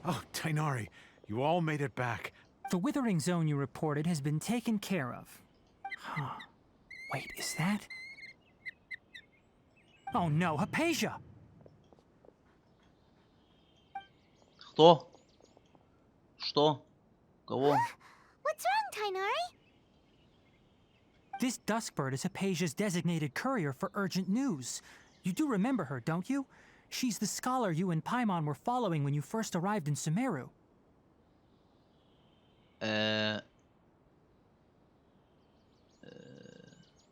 Oh, Tainari, you all made it back. The withering zone you reported has been taken care of. Huh. Wait, is that? Oh no, Hypatia! Кто? Что? Кого? What's wrong, Tainari? This Duskbird is Hypatia's designated courier for urgent news. You do remember her, don't you? She's the scholar you and Paimon were following when you first arrived in Sumeru.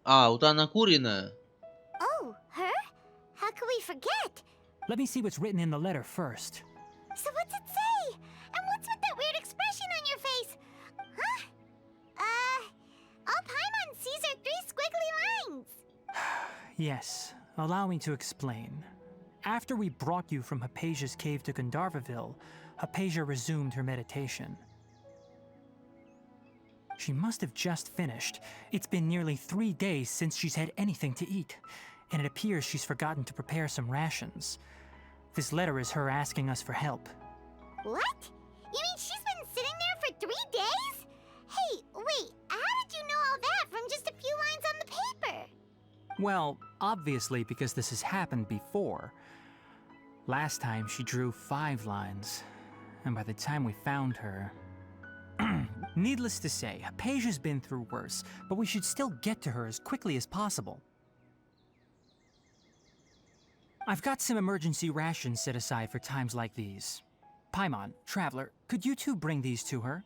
Вот она куриная. Oh, her? How could we forget? Let me see what's written in the letter first. So what's it say? And what's with that weird expression on your face? Huh? All Paimon sees are 3 squiggly lines. Yes, allow me to explain. After we brought you from Hypatia's cave to Gandharvaville, Hypatia resumed her meditation. She must have just finished. It's been nearly 3 days since she's had anything to eat, and it appears she's forgotten to prepare some rations. This letter is her asking us for help. What? You mean she's been sitting there for 3 days? Hey, wait, how did you know all that from just a few lines on the paper? Well, obviously because this has happened before. Last time she drew 5 lines, and by the time we found her... Needless to say, Hypatia's been through worse, but we should still get to her as quickly as possible. I've got some emergency rations set aside for times like these. Paimon, Traveler, could you two bring these to her?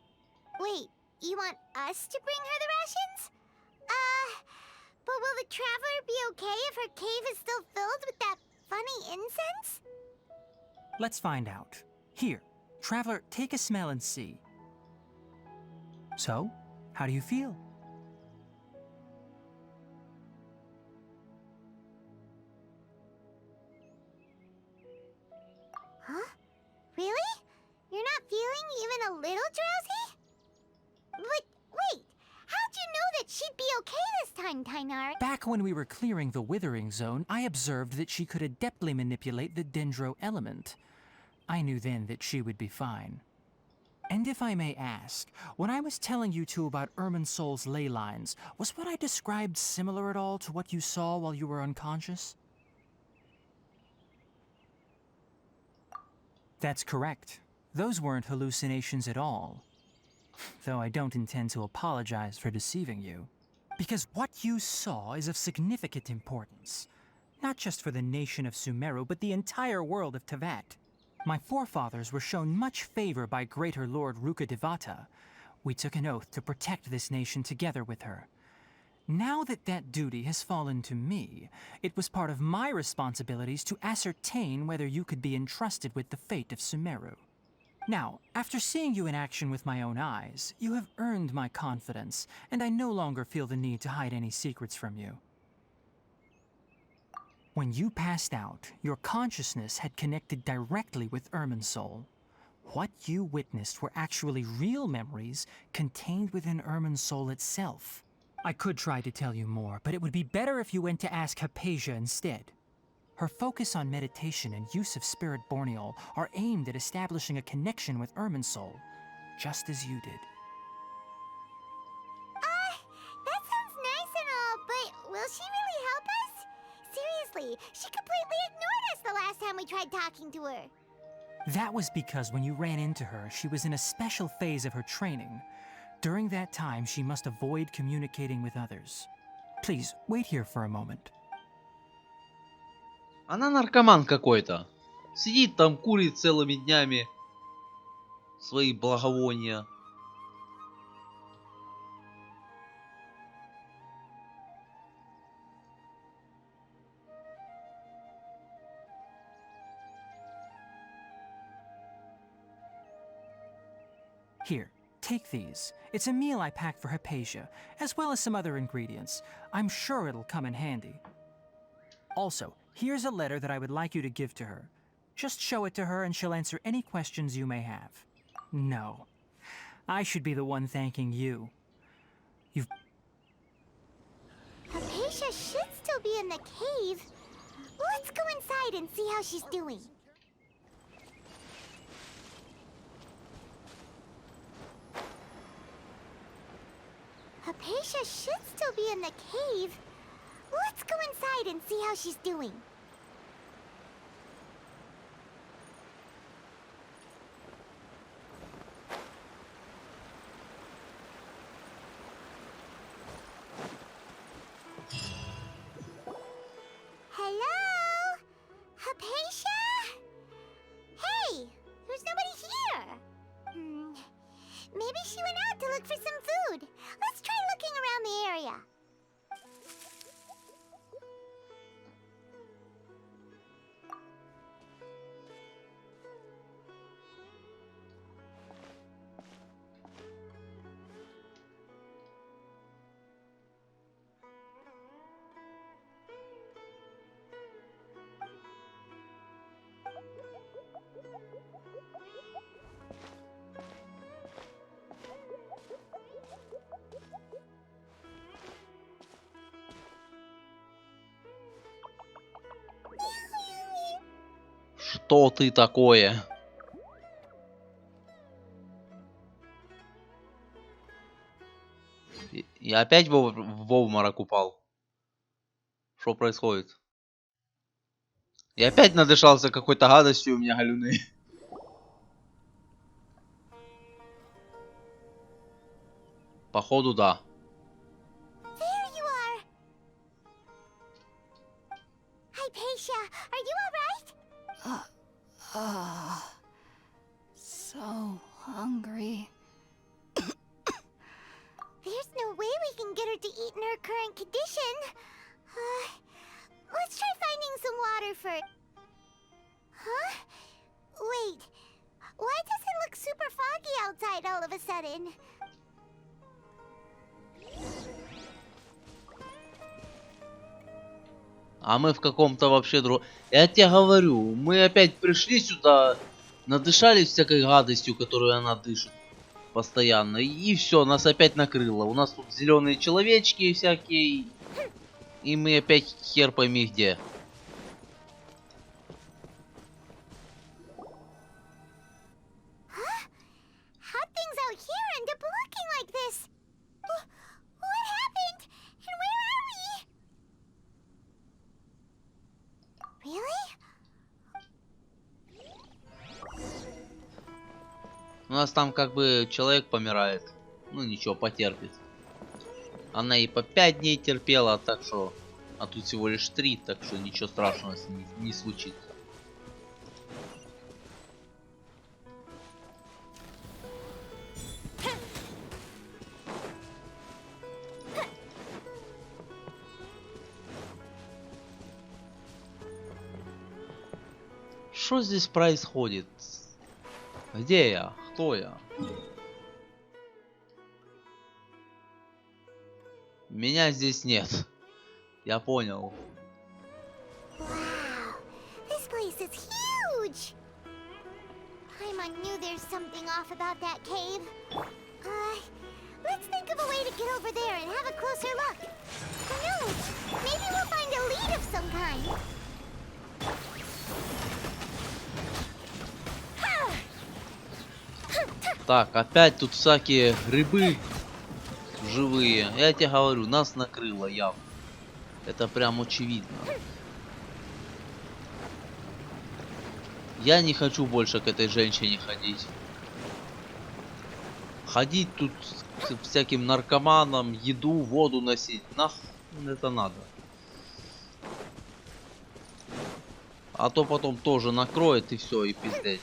Wait, you want us to bring her the rations? But will the Traveler be okay if her cave is still filled with that funny incense? Let's find out. Here, Traveler, take a smell and see. So, how do you feel? Huh? Really? You're not feeling even a little drowsy? But wait, how'd you know that she'd be okay this time, Tainari? Back when we were clearing the withering zone, I observed that she could adeptly manipulate the dendro element. I knew then that she would be fine. And if I may ask, when I was telling you two about Irminsul's ley lines, was what I described similar at all to what you saw while you were unconscious? That's correct. Those weren't hallucinations at all. Though I don't intend to apologize for deceiving you. Because what you saw is of significant importance. Not just for the nation of Sumeru, but the entire world of Teyvat. My forefathers were shown much favor by Greater Lord Rukkhadevata. We took an oath to protect this nation together with her. Now that that duty has fallen to me, it was part of my responsibilities to ascertain whether you could be entrusted with the fate of Sumeru. Now, after seeing you in action with my own eyes, you have earned my confidence, and I no longer feel the need to hide any secrets from you. When you passed out, your consciousness had connected directly with Irminsul. What you witnessed were actually real memories contained within Irminsul itself. I could try to tell you more, but it would be better if you went to ask Hypatia instead. Her focus on meditation and use of Spirit Borneol are aimed at establishing a connection with Irminsul, just as you did. That sounds nice and all, but will she really help us? Seriously, she completely ignored us the last time we tried talking to her. That was because when you ran into her, she was in a special phase of her training. During that time, she must avoid communicating with others. Please, wait here for a moment. Она наркоман какой-то. Сидит там, курит целыми днями свои благовония. Here, take these. It's a meal I packed for Hypatia, as well as some other ingredients. I'm sure it'll come in handy. Also, here's a letter that I would like you to give to her. Just show it to her and she'll answer any questions you may have. No. I should be the one thanking you. Hypatia should still be in the cave. Let's go inside and see how she's doing. Hypatia should still be in the cave. Let's go inside and see how she's doing. Hello? Hypatia? Hey, there's nobody here. Maybe she went out to look for some food. Let's try looking around the area. Что ты такое? Я опять в обморок упал. Что происходит? Я опять надышался какой-то гадостью, у меня галюны. Походу, да. There you are. Hypatia, are you all right? So hungry. There's no way we can get her to eat in her current condition. Let's try finding some water first. Huh? Wait. Why does it look super foggy outside all of a sudden? А мы в каком-то вообще другом... Я тебе говорю, мы опять пришли сюда, надышались всякой гадостью, которую она дышит постоянно. И все, нас опять накрыло. У нас тут зеленые человечки всякие. И мы опять хер пойми где. How things out here end up looking like this? What happened? And where are we? Really? У нас там как бы человек помирает. Ну ничего, потерпит. Она и по 5 дней терпела, так что... А тут всего лишь 3, так что ничего страшного с ней не случится. Что здесь происходит? Где я? Кто я? Меня здесь нет. Я понял. Wow, this place is huge! Paimon knew there's something off about that cave. Let's think of a way to get over there and have a closer look. Who knows? Maybe we'll find a lead of some kind. Так, опять тут всякие грибы живые. Я тебе говорю, нас накрыло явно. Это прям очевидно. Я не хочу больше к этой женщине ходить. Ходить тут к всяким наркоманам, еду, воду носить. Нахуй это надо. А то потом тоже накроет и все, и пиздец.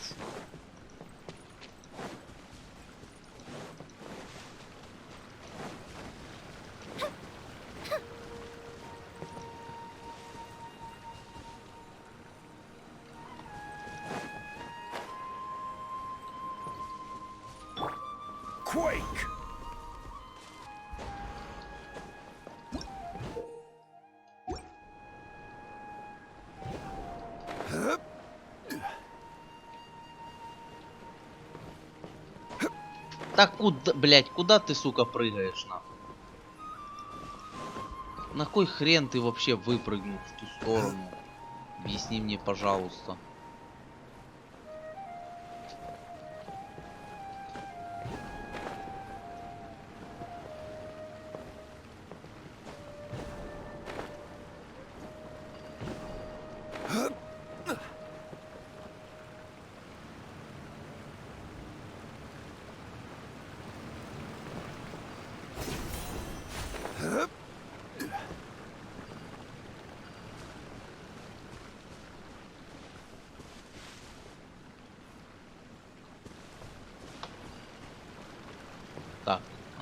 Quake! Так куда, блять, куда ты, сука, прыгаешь, нахуй? На кой хрен ты вообще выпрыгнул в ту сторону? Объясни мне, пожалуйста.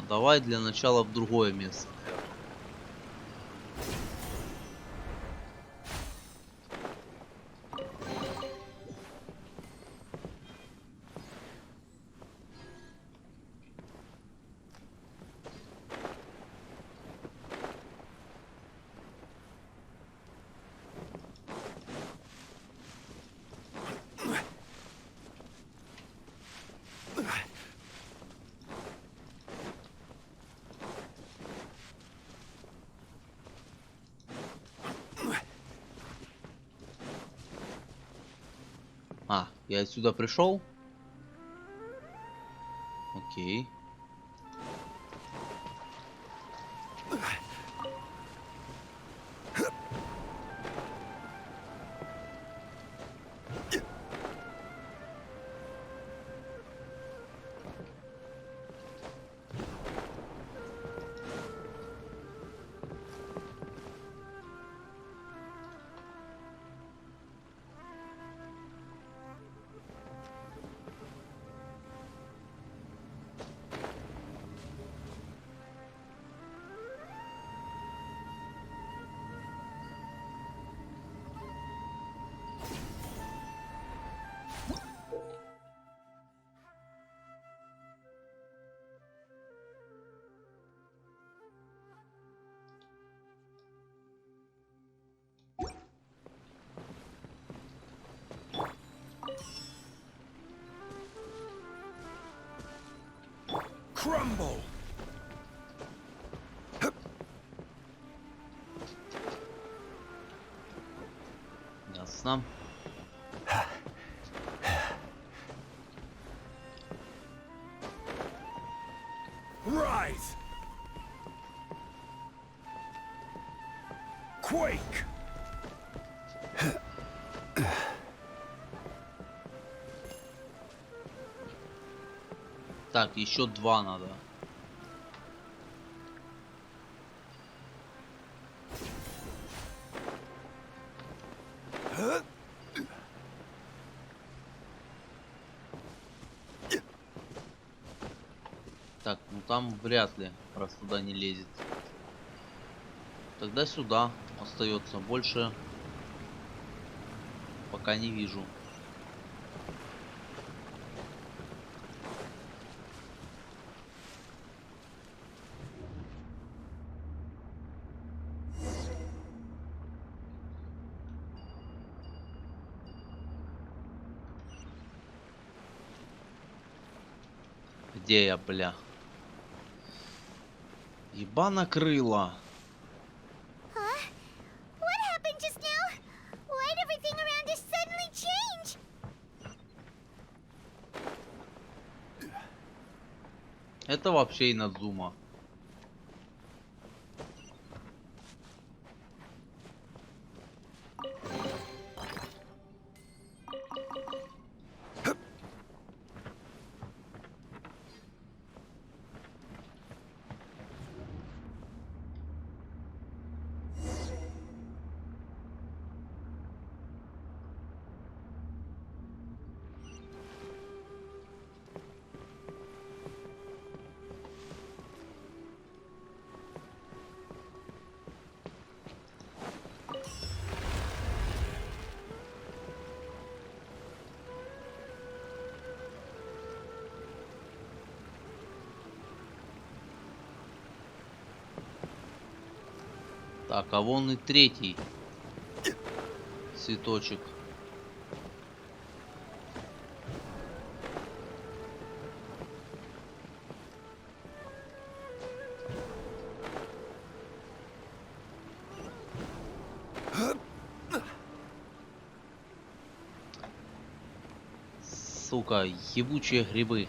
Давай для начала в другое место, наверное. А, я отсюда пришел? Окей. Crumble! Ясно. Rise! Quake! Так, еще два надо. Так, ну там вряд ли, раз туда не лезет. Тогда сюда остается. Больше пока не вижу. Где я, бля? Ебано крыло. Huh? What happened just now? Why'd everything around us suddenly change? Это вообще Инадзума. Так, а вон и третий цветочек. Сука, ебучие грибы.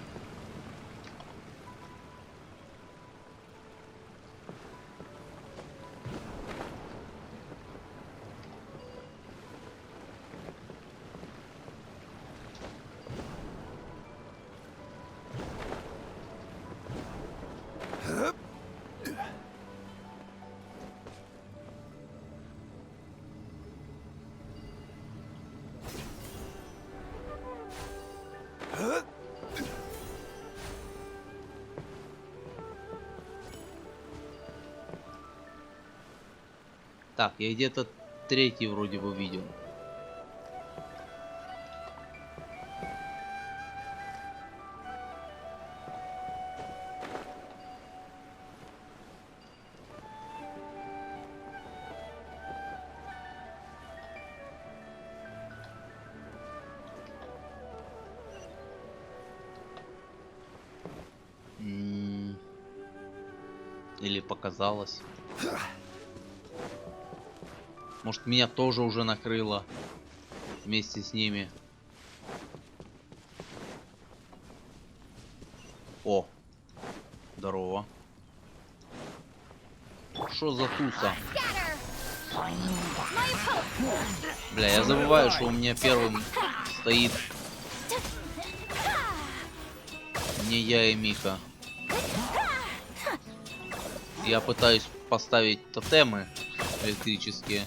Так, я где-то третий вроде бы видел. Или показалось. Может, меня тоже уже накрыло вместе с ними. О, здорово. Что за туса? Бля, я забываю, что у меня первым стоит не я и Мика. Я пытаюсь поставить тотемы электрические.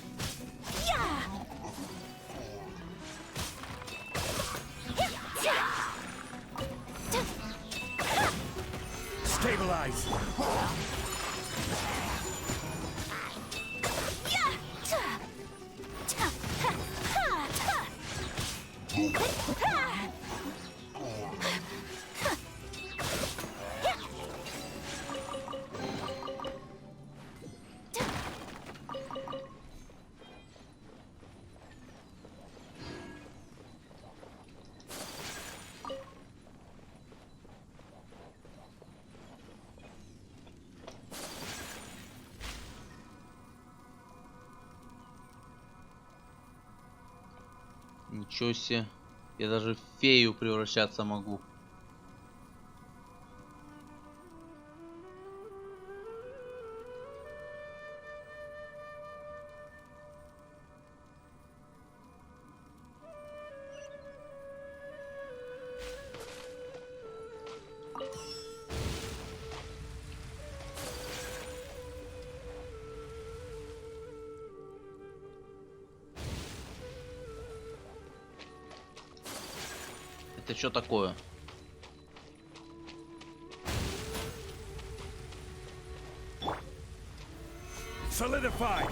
Stabilize. Ничего себе. Я даже в фею превращаться могу. Это что такое? Solidify.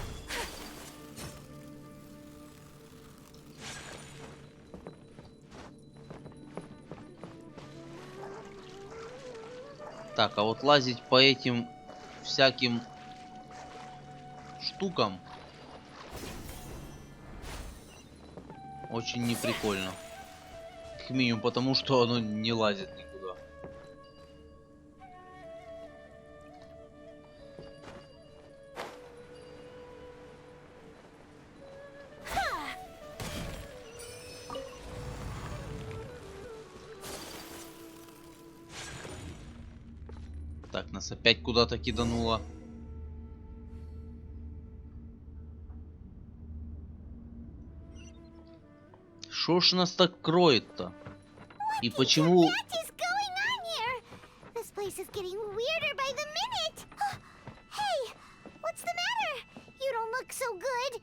Так, а вот лазить по этим всяким штукам очень неприкольно. Как минимум потому, что оно не лазит никуда. Так, нас опять куда-то кидануло. Шо ж нас так кроет-то? И почему... What is going on here? This place is getting weirder by the minute. Hey, what's the matter? You don't look so good.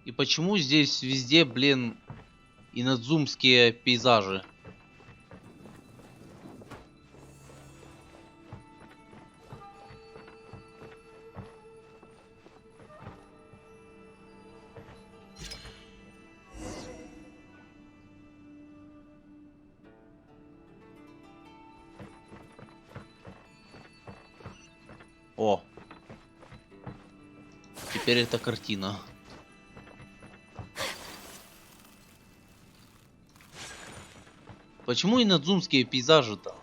И почему здесь везде, блин, инадзумские пейзажи? О! Теперь это картина. Почему инадзумские пейзажи-то?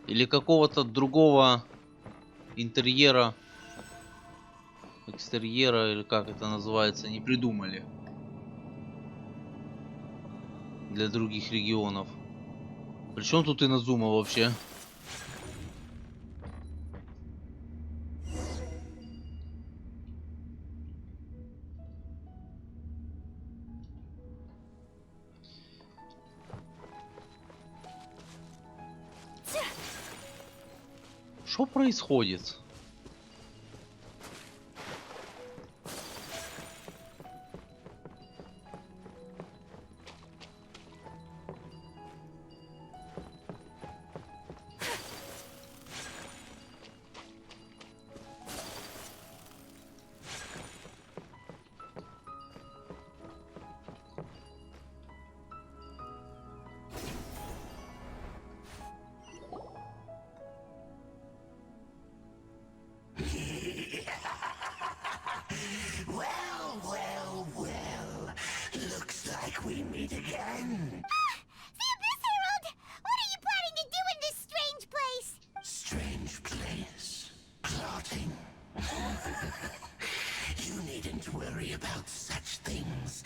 Или какого-то другого интерьера, экстерьера, или как это называется, не придумали для других регионов. Причем тут Инадзума вообще? Что происходит? we meet again. The Abyss Herald! What are you planning to do in this strange place? Strange place. Plotting. You needn't worry about such things.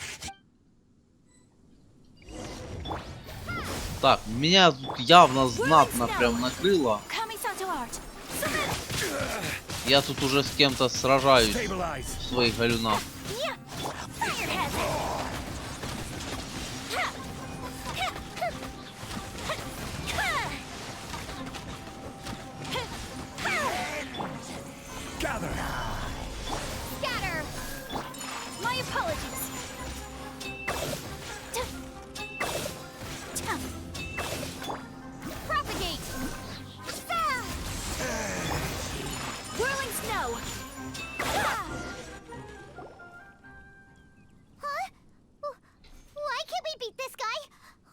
Так, меня тут явно знатно прям накрыло. Я тут уже с кем-то сражаюсь Stabilize. в своих галюнах. Gather. Scatter! My apologies. Propagate! Whirling snow! Huh? Why can't we beat this guy?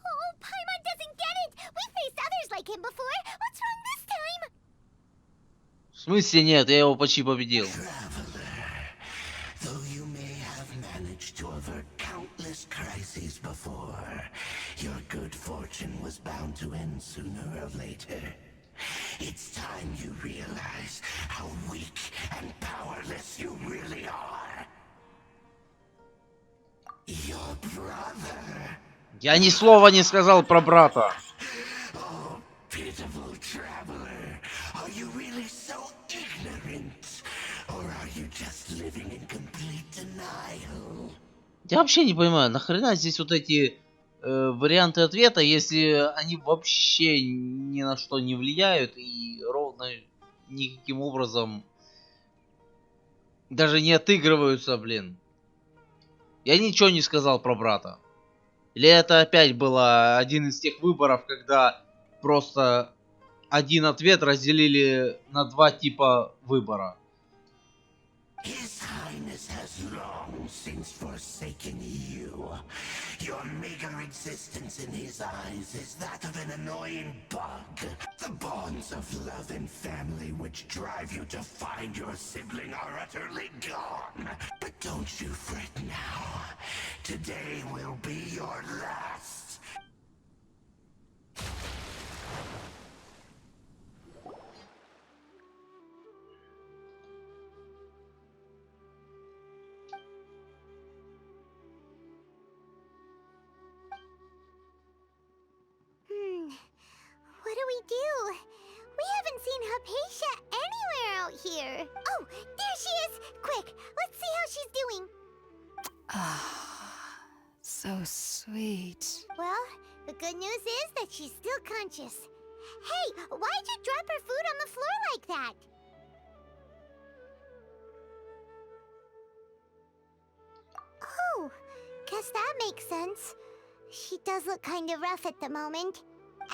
Oh, Paimon doesn't get it! We've faced others like him before! What's wrong this time? В смысле нет, я его почти победил. Traveler, though you may have managed to avert countless crises before, your good fortune was bound to end sooner or later. It's time you realize how weak and powerless you really are. Your brother. Я ни слова не сказал про брата. Oh, pitiful traveler. Are you really so ignorant? Or are you just living in complete denial? Я вообще не понимаю, нахрена здесь вот эти варианты ответа, если они вообще ни на что не влияют и ровно никаким образом даже не отыгрываются, блин. Я ничего не сказал про брата. Или это опять было один из тех выборов, когда просто один ответ разделили на два типа выбора. His Highness has long since forsaken you. Your meager existence in his eyes is that of an annoying bug. The bonds of love and family which drive you to find your sibling are utterly gone. But don't you fret now. Today will be your last. What do we do? We haven't seen Hypatia anywhere out here. Oh, there she is! Quick, let's see how she's doing. So sweet. Well, the good news is that she's still conscious. Hey, why'd you drop her food on the floor like that? Oh, guess that makes sense. She does look kind of rough at the moment.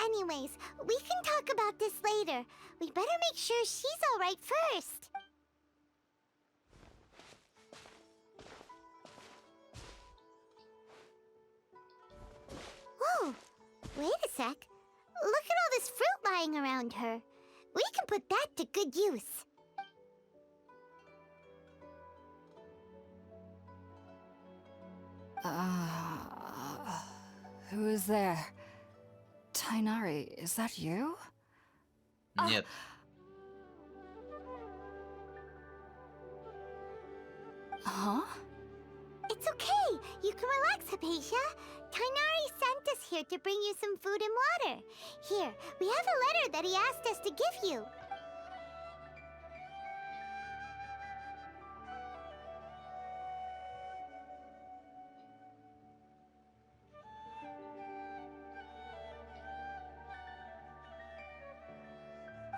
Anyways, we can talk about this later. We better make sure she's alright first. Whoa, wait a sec. Look at all this fruit lying around her. We can put that to good use. Who is there? Tainari, is that you? Нет. Huh? It's okay. You can relax, Hypatia. Tainari sent us here to bring you some food and water. Here, we have a letter that he asked us to give you.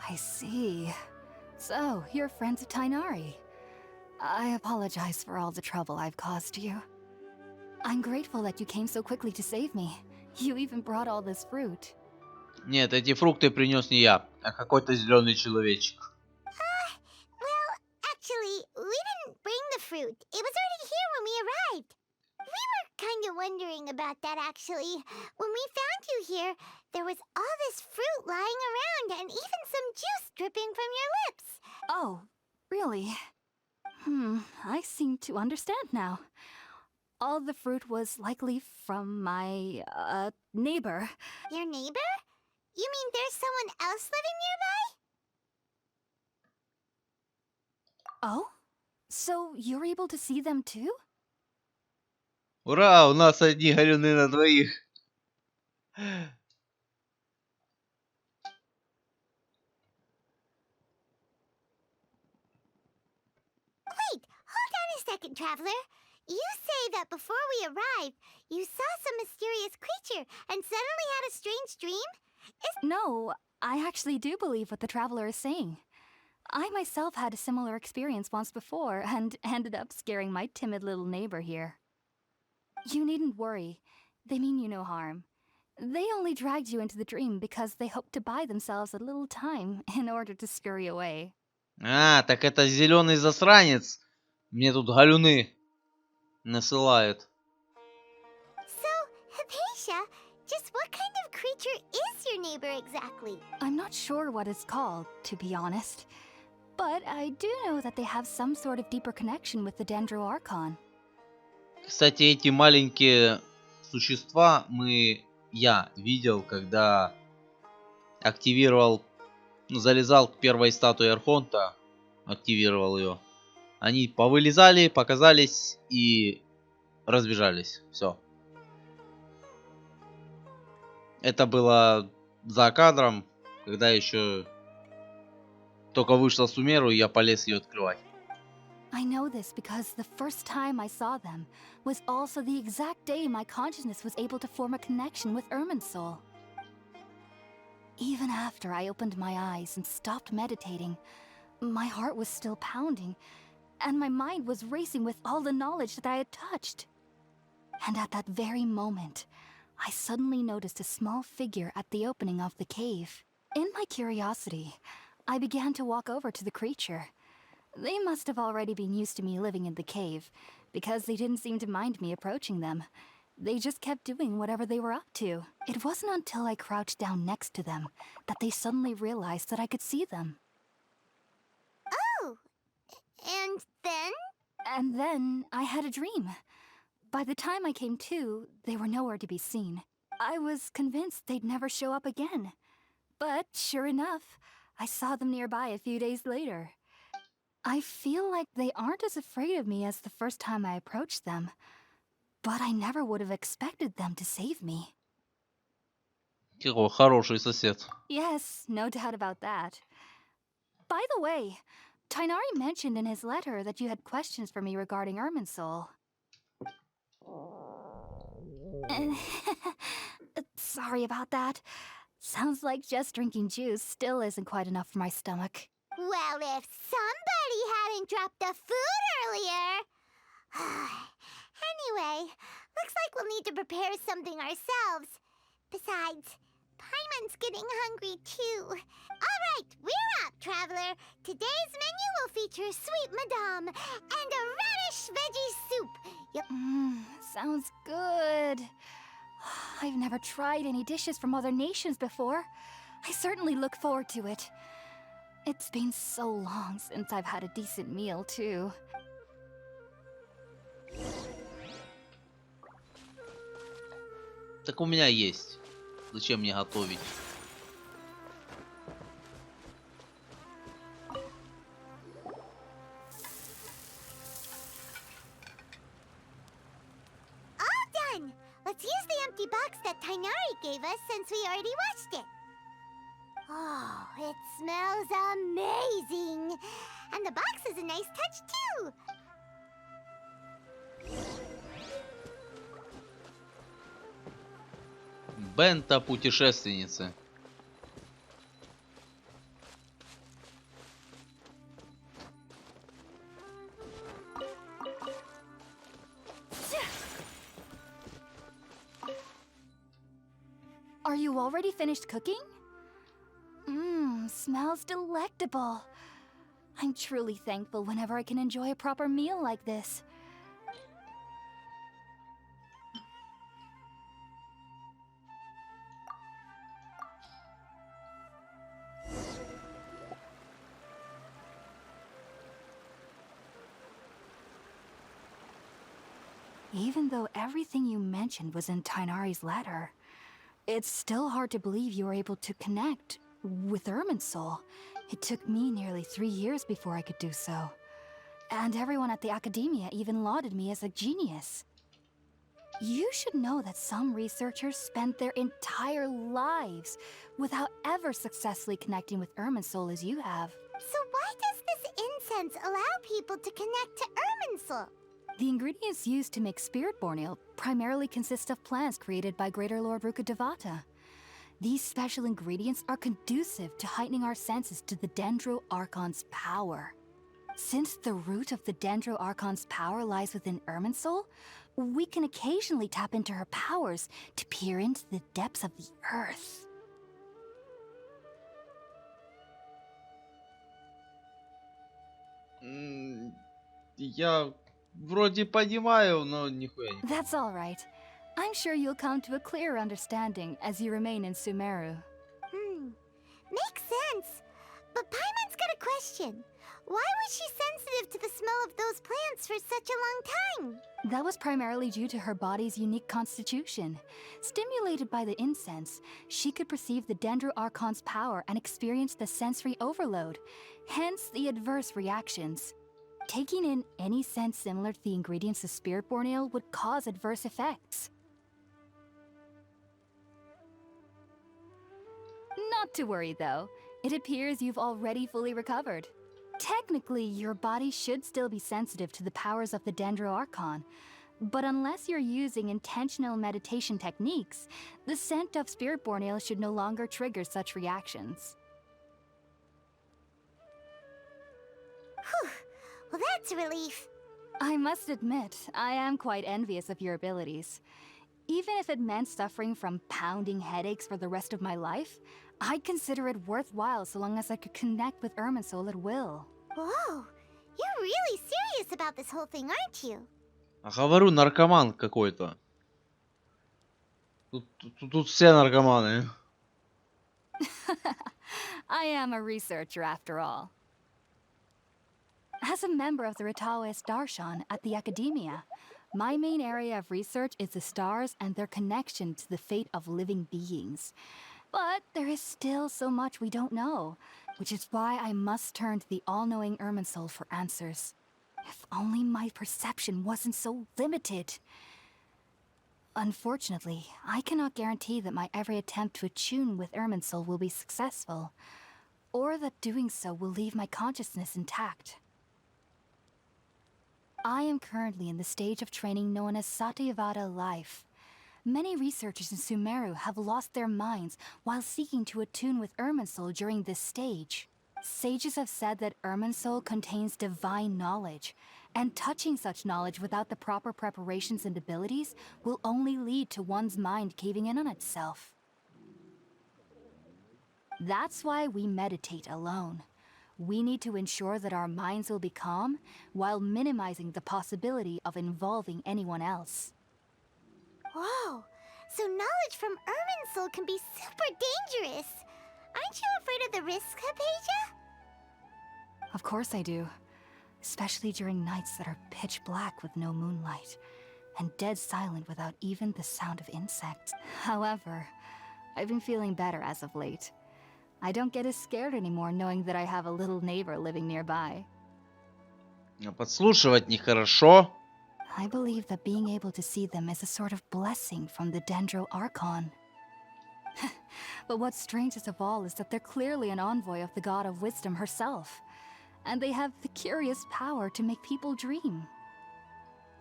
I see. So, you're friends of Tainari. I apologize for all the trouble I've caused you. I'm grateful that you came so quickly to save me. You even brought all this fruit. Нет, эти фрукты принес не я, а какой-то зеленый человечек. Well, actually, we didn't bring the fruit. It was already here when we arrived. We were kind of wondering about that, actually. When we found you here, there was all this fruit lying around and even some juice dripping from your lips. Oh, really? I seem to understand now. All the fruit was likely from my, neighbor. Your neighbor? You mean there's someone else living nearby? Oh? So you're able to see them too? Ура, у нас одни галюны на двоих. Wait, hold on a second, traveler. You say that before we arrived, you saw some mysterious creature and suddenly had a strange dream? No, I actually do believe what the traveler is saying. I myself had a similar experience once before and ended up scaring my timid little neighbor here. You needn't worry. They mean you no harm. They only dragged you into the dream because they hoped to buy themselves a little time in order to scurry away. А, так это зеленый засранец. Мне тут галюны насылает. So, Hypatia, just what kind of creature is your neighbor exactly? I'm not sure what it's called, to be honest. But I do know that they have some sort of deeper connection with the Dendroarchon. Кстати, эти маленькие существа я видел, когда активировал, залезал к первой статуе Архонта, активировал ее. Они повылезали, показались и разбежались. Все. Это было за кадром, когда еще только вышла Сумеру, и я полез ее открывать. I know this because the first time I saw them was also the exact day my consciousness was able to form a connection with Irminsul. Even after I opened my eyes and stopped meditating, my heart was still pounding, and my mind was racing with all the knowledge that I had touched. And at that very moment, I suddenly noticed a small figure at the opening of the cave. In my curiosity, I began to walk over to the creature. They must have already been used to me living in the cave, because they didn't seem to mind me approaching them. They just kept doing whatever they were up to. It wasn't until I crouched down next to them that they suddenly realized that I could see them. Oh, and then? And then I had a dream. By the time I came to, they were nowhere to be seen. I was convinced they'd never show up again. But sure enough, I saw them nearby a few days later. I feel like they aren't as afraid of me as the first time I approached them. But I never would have expected them to save me. Какой хороший сосед. Yes, no doubt about that. By the way, Tainari mentioned in his letter that you had questions for me regarding Irminsul. Sorry about that. Sounds like just drinking juice still isn't quite enough for my stomach. Well, if somebody hadn't dropped the food earlier... Anyway, looks like we'll need to prepare something ourselves. Besides, Paimon's getting hungry too. All right, we're up, traveler. Today's menu will feature sweet madame and a radish veggie soup. Sounds good. I've never tried any dishes from other nations before. I certainly look forward to it. It's been so long since I've had a decent meal, too. Так у меня есть. Зачем мне готовить? All done. Let's use the empty box that Tainari gave us since we already washed it. Oh, it smells amazing. And the box is a nice touch too. Бента путешественницы. Are you already finished cooking? Smells delectable. I'm truly thankful whenever I can enjoy a proper meal like this. Even though everything you mentioned was in Tainari's letter, it's still hard to believe you were able to connect with Irminsul. It took me nearly 3 years before I could do so. And everyone at the Academia even lauded me as a genius. You should know that some researchers spend their entire lives without ever successfully connecting with Irminsul as you have. So why does this incense allow people to connect to Irminsul? The ingredients used to make spirit-born ale primarily consist of plants created by Greater Lord Rukkhadevata. These special ingredients are conducive to heightening our senses to the Dendro Archon's power. Since the root of the Dendro Archon's power lies within Irminsul, we can occasionally tap into her powers to peer into the depths of the earth. Я вроде понимаю, но нихуя не. That's all right. I'm sure you'll come to a clearer understanding as you remain in Sumeru. Makes sense. But Paimon's got a question. Why was she sensitive to the smell of those plants for such a long time? That was primarily due to her body's unique constitution. Stimulated by the incense, she could perceive the Dendro Archon's power and experience the sensory overload, hence the adverse reactions. Taking in any scent similar to the ingredients of Spirit-born ale would cause adverse effects. Not to worry though, it appears you've already fully recovered. Technically, your body should still be sensitive to the powers of the Dendro Archon, but unless you're using intentional meditation techniques, the scent of Spirit-born ale should no longer trigger such reactions. Whew. Well, that's a relief. I must admit, I am quite envious of your abilities. Even if it meant suffering from pounding headaches for the rest of my life, I'd consider it worthwhile so long as I could connect with Irminsul at will. Whoa. You're really serious about this whole thing, aren't you? А говорю, наркоман какой-то. Тут все наркоманы. I am a researcher after all. As a member of the Ritaoist Darshan at the Academia, my main area of research is the stars and their connection to the fate of living beings. But there is still so much we don't know, which is why I must turn to the all-knowing Irminsul for answers. If only my perception wasn't so limited. Unfortunately, I cannot guarantee that my every attempt to attune with Irminsul will be successful, or that doing so will leave my consciousness intact. I am currently in the stage of training known as Satyavada life. Many researchers in Sumeru have lost their minds while seeking to attune with Irminsul during this stage. Sages have said that Irminsul contains divine knowledge, and touching such knowledge without the proper preparations and abilities will only lead to one's mind caving in on itself. That's why we meditate alone. We need to ensure that our minds will be calm while minimizing the possibility of involving anyone else. Whoa. So knowledge from Irminsul can be super dangerous. Aren't you afraid of the risks, Hypatia? Of course I do. Especially during nights that are pitch black with no moonlight, and dead silent without even the sound of insects. However, I've been feeling better as of late. I don't get as scared anymore knowing that I have a little neighbor living nearby. Подслушивать нехорошо. I believe that being able to see them is a sort of blessing from the Dendro Archon. But what's strangest of all is that they're clearly an envoy of the God of Wisdom herself, and they have the curious power to make people dream.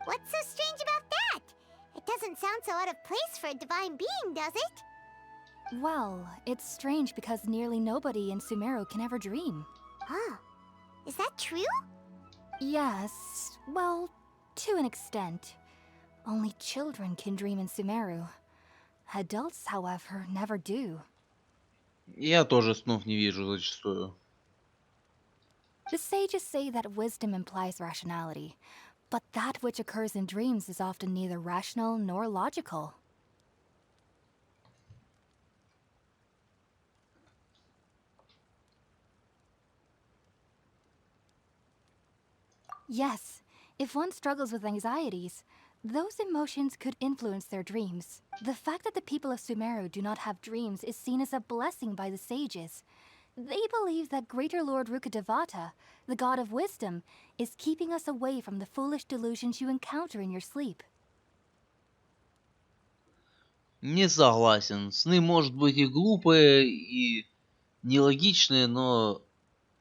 What's so strange about that? It doesn't sound so out of place for a divine being, does it? Well, it's strange because nearly nobody in Sumeru can ever dream. Huh. Is that true? Yes, well, to an extent. Only children can dream in Sumeru. Adults, however, never do. Я тоже снов не вижу зачастую. The sages say that wisdom implies rationality, but that which occurs in dreams is often neither rational nor logical. Yes, if one struggles with anxieties, Those emotions could influence their dreams. The fact that the people of Sumeru do not have dreams is seen as a blessing by the sages. They believe that Greater Lord Rukkhadevata, the god of wisdom, is keeping us away from the foolish delusions you encounter in your sleep. Не согласен. Сны, может быть, и глупые, и нелогичные, но,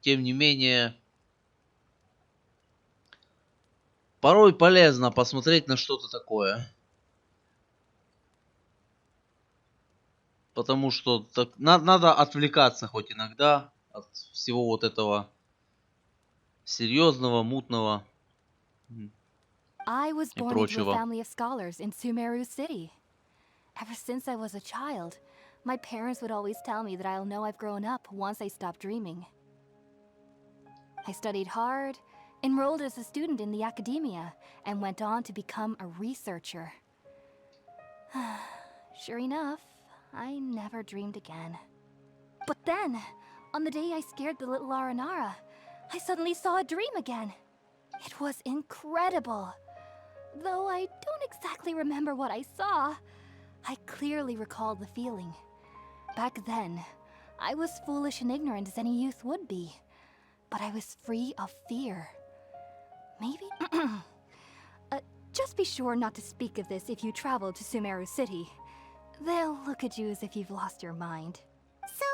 тем не менее, порой полезно посмотреть на что-то такое. Потому что так, надо отвлекаться хоть иногда от всего вот этого серьезного, мутного I was и born into a прочего. family of scholars in Sumeru City. Ever since I was a child, my parents would always tell me that I'll know I've grown up once I stop dreaming. I studied hard, enrolled as a student in the academia, and went on to become a researcher. Sure enough, I never dreamed again. But then, on the day I scared the little Aranara, I suddenly saw a dream again. It was incredible. Though I don't exactly remember what I saw, I clearly recall the feeling. Back then, I was foolish and ignorant as any youth would be, but I was free of fear. Maybe? Just be sure not to speak of this if you travel to Sumeru City. They'll look at you as if you've lost your mind. So,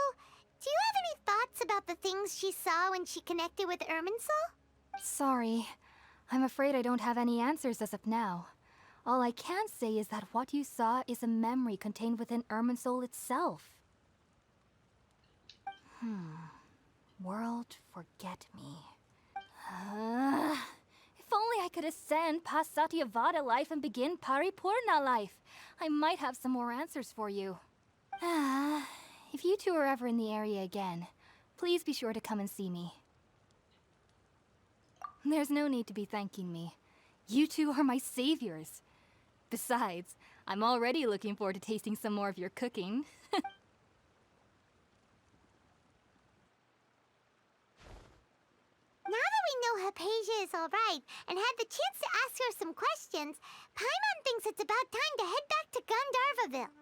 do you have any thoughts about the things she saw when she connected with Irminsul? Sorry. I'm afraid I don't have any answers as of now. All I can say is that what you saw is a memory contained within Irminsul itself. World forget me. If only I could ascend past Satyavada life and begin Paripurna life, I might have some more answers for you. If you two are ever in the area again, please be sure to come and see me. There's no need to be thanking me. You two are my saviors. Besides, I'm already looking forward to tasting some more of your cooking. Now that we know Hypatia is alright and had the chance to ask her some questions, Paimon thinks it's about time to head back to Gandharvaville.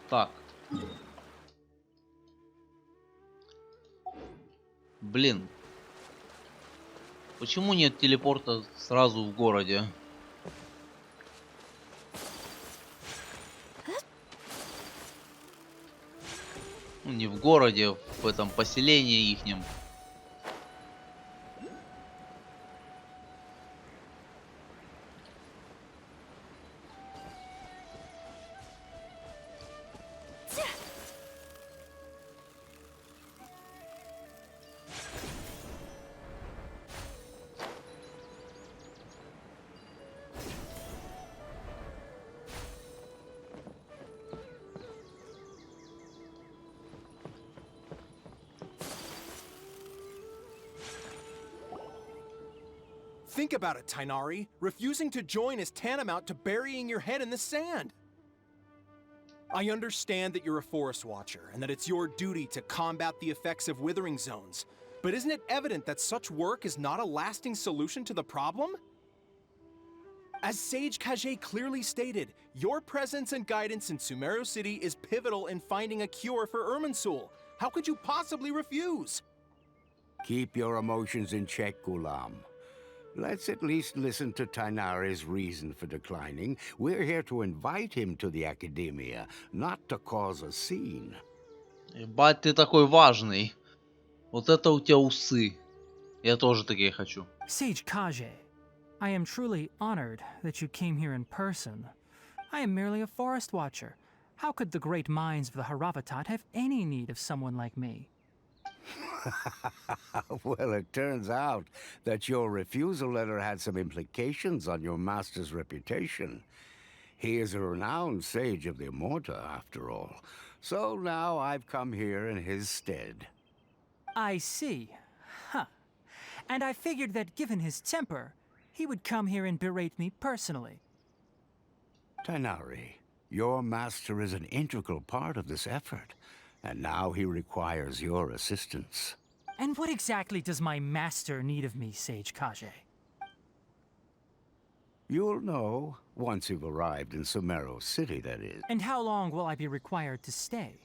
Так. Блин. Почему нет телепорта сразу в городе? Ну, не в городе, в этом поселении ихнем. Think about it, Tainari. Refusing to join is tantamount to burying your head in the sand. I understand that you're a forest watcher and that it's your duty to combat the effects of withering zones. But isn't it evident that such work is not a lasting solution to the problem? As Sage Kage clearly stated, your presence and guidance in Sumeru City is pivotal in finding a cure for Irminsul. How could you possibly refuse? Keep your emotions in check, Gulam. Let's at least listen to Tainari's reason for declining. We're here to invite him to the Academia, not to cause a scene. Ебать, ты такой важный. Вот это у тебя усы. Я тоже такие хочу. Sage Kage, I am truly honored that you came here in person. I am merely a forest watcher. How could the great minds of the Haravatat have any need of someone like me? Well, it turns out that your refusal letter had some implications on your master's reputation. He is a renowned sage of the Immorta, after all. So now I've come here in his stead. I see. Huh. And I figured that given his temper, he would come here and berate me personally. Tighnari, your master is an integral part of this effort, and now he requires your assistance. And what exactly does my master need of me, Sage Kage? You'll know once you've arrived in Sumeru City, that is. And how long will I be required to stay?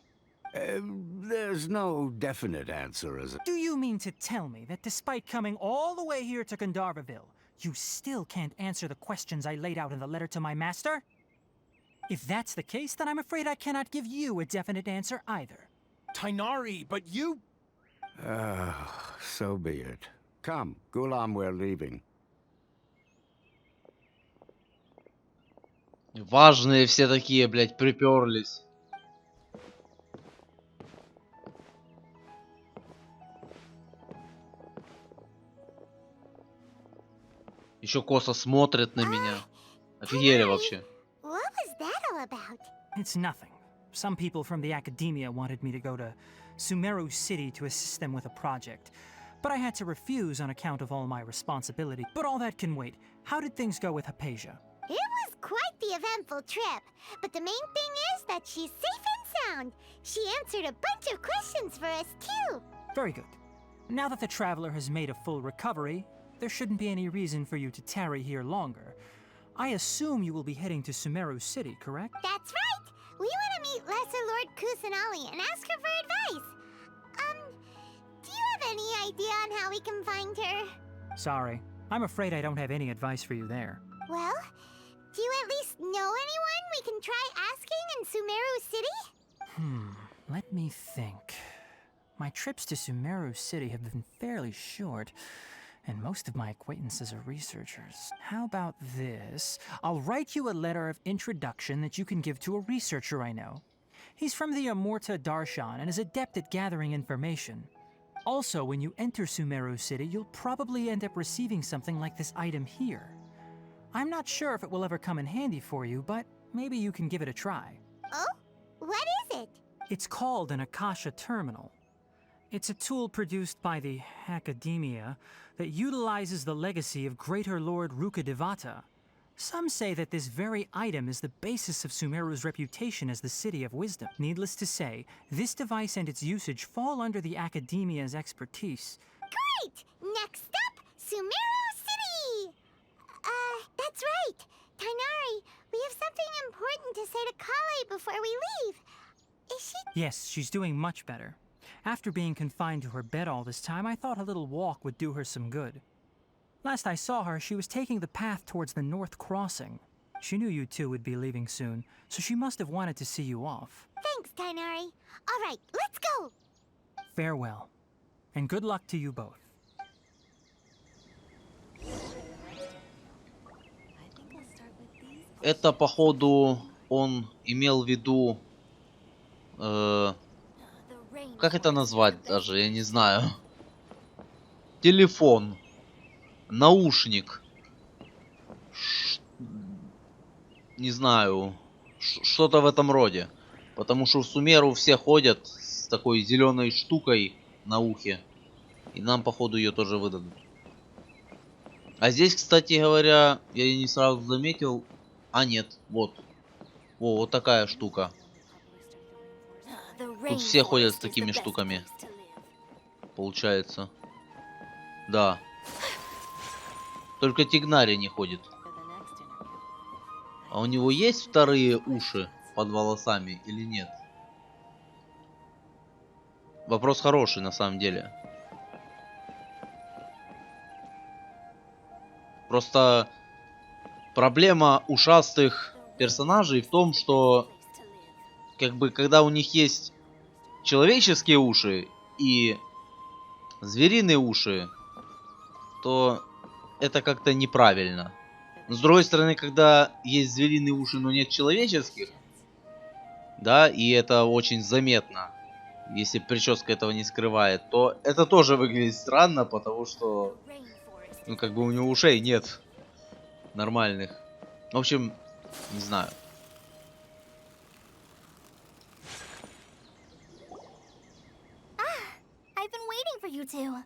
There's no definite answer as a... Do you mean to tell me that despite coming all the way here to Gandharvaville, you still can't answer the questions I laid out in the letter to my master? If that's the case, then I'm afraid I cannot give you a definite answer either. Tighnari, but you... So be it. Come, Gulam, we're leaving. Важные все такие, блядь, приперлись. Еще косо смотрят на меня. Офигели вообще. What was that all about? It's nothing. Some people from the academia wanted me to go to Sumeru City to assist them with a project, but I had to refuse on account of all my responsibility. But all that can wait. How did things go with Hypatia? It was quite the eventful trip, but the main thing is that she's safe and sound. She answered a bunch of questions for us too. Very good. Now that the traveler has made a full recovery, there shouldn't be any reason for you to tarry here longer. I assume you will be heading to Sumeru City, correct? That's right. We want to meet Lesser Lord Kusanali and ask her for advice. Do you have any idea on how we can find her? Sorry. I'm afraid I don't have any advice for you there. Well, do you at least know anyone we can try asking in Sumeru City? Let me think. My trips to Sumeru City have been fairly short, and most of my acquaintances are researchers. How about this? I'll write you a letter of introduction that you can give to a researcher I know. He's from the Immorta Darshan and is adept at gathering information. Also, when you enter Sumeru City, you'll probably end up receiving something like this item here. I'm not sure if it will ever come in handy for you, but maybe you can give it a try. Oh? What is it? It's called an Akasha Terminal. It's a tool produced by the Academia that utilizes the legacy of Greater Lord Rukkhadevata. Some say that this very item is the basis of Sumeru's reputation as the City of Wisdom. Needless to say, this device and its usage fall under the Academia's expertise. Great! Next up, Sumeru City! That's right. Tighnari, we have something important to say to Kale before we leave. Is she... Yes, she's doing much better. After being confined to her bed all this time, I thought a little walk would do her some good. Last I saw her, she was taking the path towards the North Crossing. She knew you two would be leaving soon, so she must have wanted to see you off. Thanks, Tighnari. All right, let's go! Farewell, and good luck to you both. Это, походу, он имел в виду... как это назвать даже, я не знаю. Телефон. Наушник. Не знаю. Что-то в этом роде. Потому что в Сумеру все ходят с такой зеленой штукой на ухе. И нам, походу, ее тоже выдадут. А здесь, кстати говоря, я не сразу заметил. А нет, вот. О, вот такая штука. Тут все ходят с такими штуками. Получается. Да. Только Тигнари не ходит. А у него есть вторые уши под волосами или нет? Вопрос хороший на самом деле. Просто проблема ушастых персонажей в том, что как бы когда у них есть человеческие уши и звериные уши, то это как-то неправильно. Но с другой стороны, когда есть звериные уши, но нет человеческих, да, и это очень заметно, если прическа этого не скрывает, то это тоже выглядит странно, потому что, ну, как бы у него ушей нет нормальных. В общем, Не знаю. I've been waiting for you two.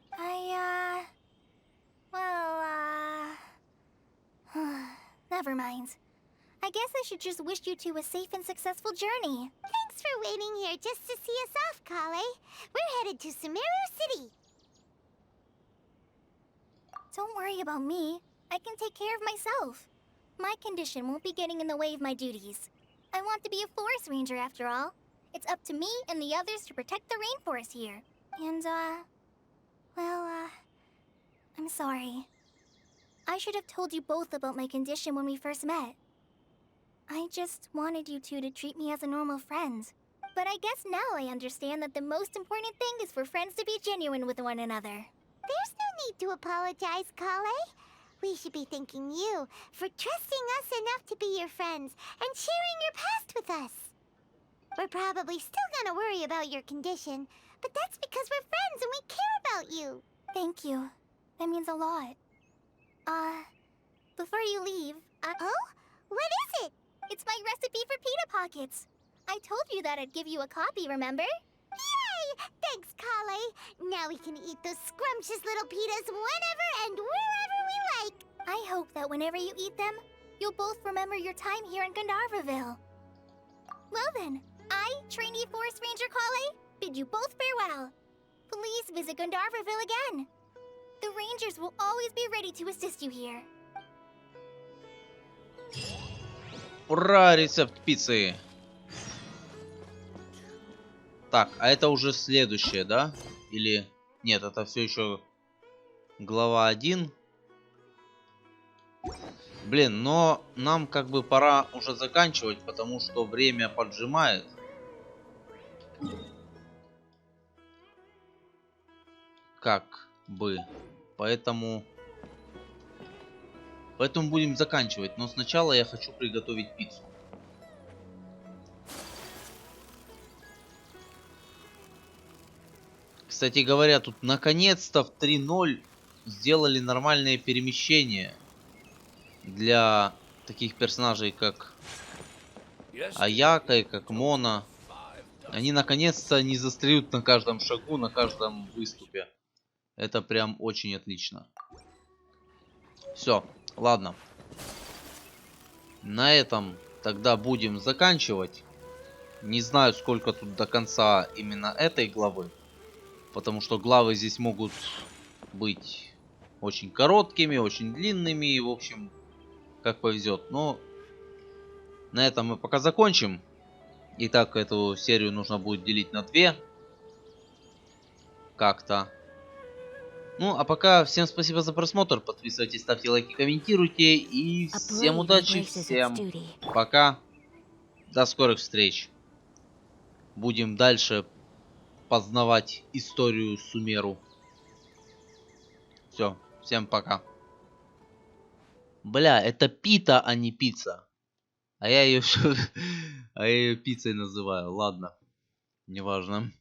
Never mind. I guess I should just wish you two a safe and successful journey. Thanks for waiting here just to see us off, Kale. We're headed to Sumeru City. Don't worry about me. I can take care of myself. My condition won't be getting in the way of my duties. I want to be a forest ranger after all. It's up to me and the others to protect the rainforest here. And, I'm sorry. I should have told you both about my condition when we first met. I just wanted you two to treat me as a normal friend. But I guess now I understand that the most important thing is for friends to be genuine with one another. There's no need to apologize, Kale. We should be thanking you for trusting us enough to be your friends and sharing your past with us. We're probably still gonna worry about your condition, but that's because we're friends and we care about you. Thank you. That means a lot. Before you leave, Oh? What is it? It's my recipe for pita pockets. I told you that I'd give you a copy, remember? Yay! Thanks, Kale. Now we can eat those scrumptious little pitas whenever and wherever we like. I hope that whenever you eat them, you'll both remember your time here in Gandharvaville. Well then, I, trainee Forest Ranger Kale, bid you both farewell. Please visit Gandharvaville again. The Rangers will always be ready to assist you here. Ура, рецепт пиццы. Так, а это уже следующее, да? Или... Нет, это все еще глава 1. Блин, но нам как бы пора уже заканчивать, потому что время поджимает. Как бы. Поэтому будем заканчивать. Но сначала я хочу приготовить пиццу. Кстати говоря, тут наконец-то в 3.0 сделали нормальные перемещения для таких персонажей, как Аяка и как Мона. Они наконец-то не застряют на каждом шагу, на каждом выступе. Это прям очень отлично. Все, ладно. На этом тогда будем заканчивать. Не знаю, сколько тут до конца именно этой главы. Потому что главы здесь могут быть очень короткими, очень длинными. В общем, как повезет. Но на этом мы пока закончим. Итак, эту серию нужно будет делить на 2. Как-то. Ну, а пока всем спасибо за просмотр. Подписывайтесь, ставьте лайки, комментируйте. И всем удачи, всем пока. До скорых встреч. Будем дальше познавать историю Сумеру. Все, всем пока. Бля, это пита, а не пицца. А я ее пиццей называю. Ладно, неважно.